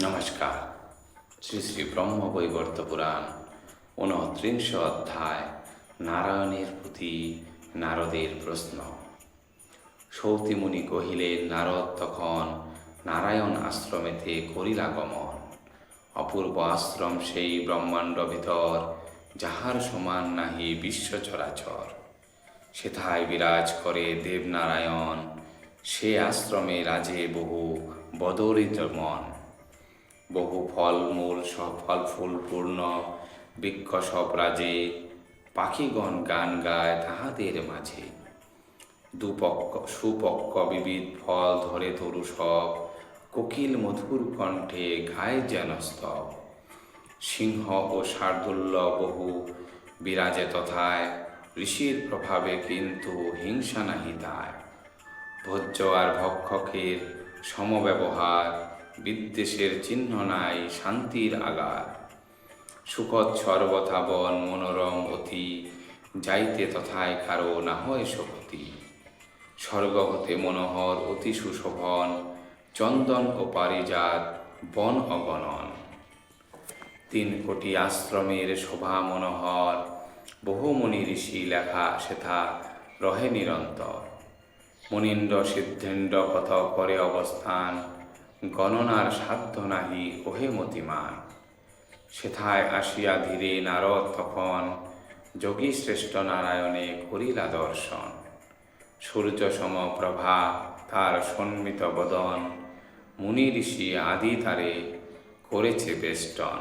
নমস্কার। শ্রী শ্রী ব্রহ্মবৈবর্ত পুরাণ 29 অধ্যায় নারায়ণের প্রতি নারদের প্রশ্ন। সৌতিমুনি কহিলেন, নারদ তখন নারায়ণ আশ্রমেতে করিল আগমন। অপূর্ব আশ্রম সেই ব্রহ্মাণ্ড ভিতর, যাহার সমান নাহি বিশ্ব চরাচর। সেথায় বিরাজ করে দেবনারায়ণ, সে আশ্রমে রাজে বহু বদরিত মন। বহু ফলমূল সব ফল ফুল পূর্ণ, বৃক্ষ সব রাজে, পাখিগণ গান গায় তাহাদের মাঝে। দুপক্ষ সুপক্ষ বিবিধ ফল ধরে তরু সব, কোকিল মধুর কণ্ঠে গায় যেন স্তব। সিংহ ও শার্দুল্য বহু বিরাজে তথায়, ঋষির প্রভাবে কিন্তু হিংসা নাহি তায়। ভোজ্য আর ভক্ষকের সমব্যবহার, বিদ্বেষের চিহ্ন নাই শান্তির আগার। সুখৎ সর্বথাবন মনোরম অতি, যাইতে তথায় কারো না হয় শক্তি। স্বর্গ হতে মনোহর অতি সুশোভন, চন্দন ও পারিজাত বন অগণন। 3 কোটি আশ্রমের শোভা মনোহর, বহু মুনি ঋষি লেখা সেথা রহে নিরন্তর। মুনীন্দ্র সিদ্ধেন্দ্র কত করে অবস্থান, গণনার সাধ্য নাহি ওহে মতিমান। সেথায় আসিয়া ধীরে নারদ তখন, যোগী শ্রেষ্ঠ নারায়ণে করিলা দর্শন। সূর্য সম প্রভা তার সন্মিত বদন, মুনি ঋষি আদি তারে করেছে বেষ্টন।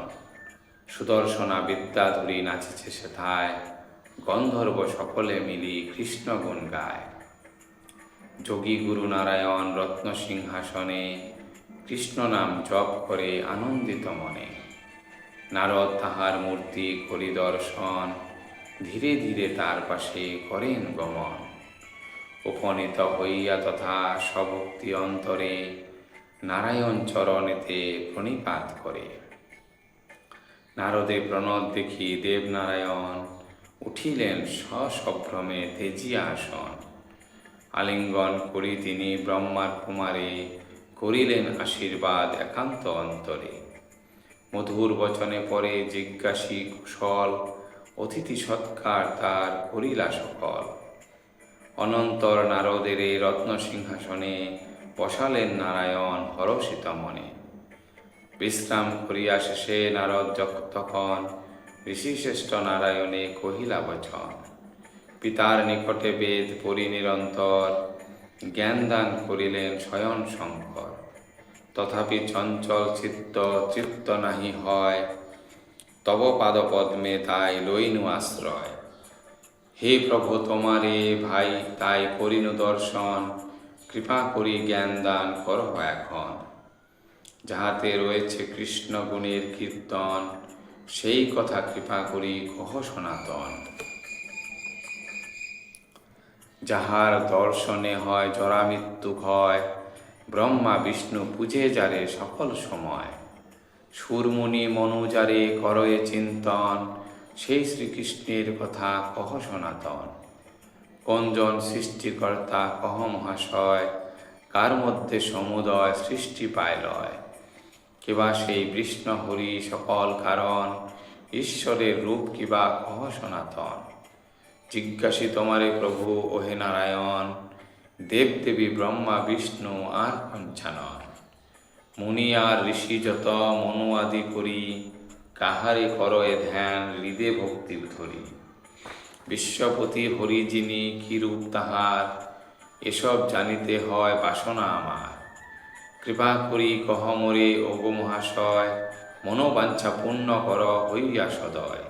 সুদর্শনা বিদ্যা ধরি নাচেছে সেথায়, গন্ধর্ব সকলে মিলি কৃষ্ণ গুণ গায়। যোগী গুরু নারায়ণ রত্ন সিংহাসনে, কৃষ্ণ নাম জপ করে আনন্দিত মনে। নারদ তাহার মূর্তি করি দর্শন, ধীরে ধীরে তার পাশে করেন গমন। উপনীত হইয়া তথা সভক্তি অন্তরে, নারায়ণ চরণেতে প্রণিপাত করে। নারদে প্রণত দেখি দেবনারায়ণ, উঠিলেন সসভ্রমে তেজিয়া আসন। আলিঙ্গন করি তিনি ব্রহ্মার কুমারে, করিলেন আশীর্বাদ একান্ত অন্তরে। মধুর বচনে পরে জিজ্ঞাসী কুশল, অতিথি সৎকার তার করিলা সকল। অনন্তর নারদের রত্ন সিংহাসনে, বসালেন নারায়ণ হরষিত মনে। বিশ্রাম করিয়া শেষে নারদ তখন, ঋষিশ্রেষ্ঠ নারায়ণে কহিলা বচন। পিতার নিকটে বেদ পড়ি নিরন্তর, জ্ঞান দান করিলেন স্বয়ং শঙ্কর। তথাপি চঞ্চল চিত্ত তৃপ্ত নাহি হয়, তব পাদপদ্মে তাই লইনু আশ্রয়। হে প্রভু তোমারে ভাই তাই করিনু দর্শন, কৃপা করি জ্ঞান দান করহ এখন। যাহাতে রয়েছে কৃষ্ণ গুণের কীর্তন, সেই কথা কৃপা করি কহ সনাতন। যাহার দর্শনে হয় জরা মৃত্যু ভয়, ব্রহ্মা বিষ্ণু পূজে যারে সকল সময়। সুরমুনি মনু যারে করয়ে চিন্তন, সেই শ্রীকৃষ্ণের কথা কহ সনাতন। কোনজন সৃষ্টিকর্তা কহ মহাশয়, কার মধ্যে সমুদয় সৃষ্টি পাইলয়। কিবা সেই বিষ্ণু হরি সকল কারণ, ঈশ্বরের রূপ কিবা কহ সনাতন। জিজ্ঞাসী তোমারে প্রভু ওহে নারায়ণ, দেবদেবী ব্রহ্মা বিষ্ণু আর পঞ্চানন। মুনি আর ঋষি যত মনু আদি করি, কাহারে করয়ে ধ্যান হৃদে ভক্তি ধরি। বিশ্বপতি হরি যিনি কি রূপ তাহার, এসব জানিতে হয় বাসনা আমার। কৃপা করি কহ মোরে ওগো মহাশয়, মনোবাঞ্ছা পূর্ণ কর হইয়া সদয়।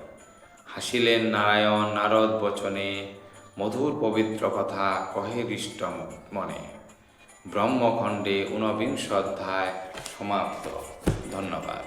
হাসিলেন নারায়ণ নারদ বচনে, মধুর পবিত্র কথা কহে হৃষ্ট মনে। ব্রহ্মখণ্ডে 49 অধ্যায় সমাপ্ত। ধন্যবাদ।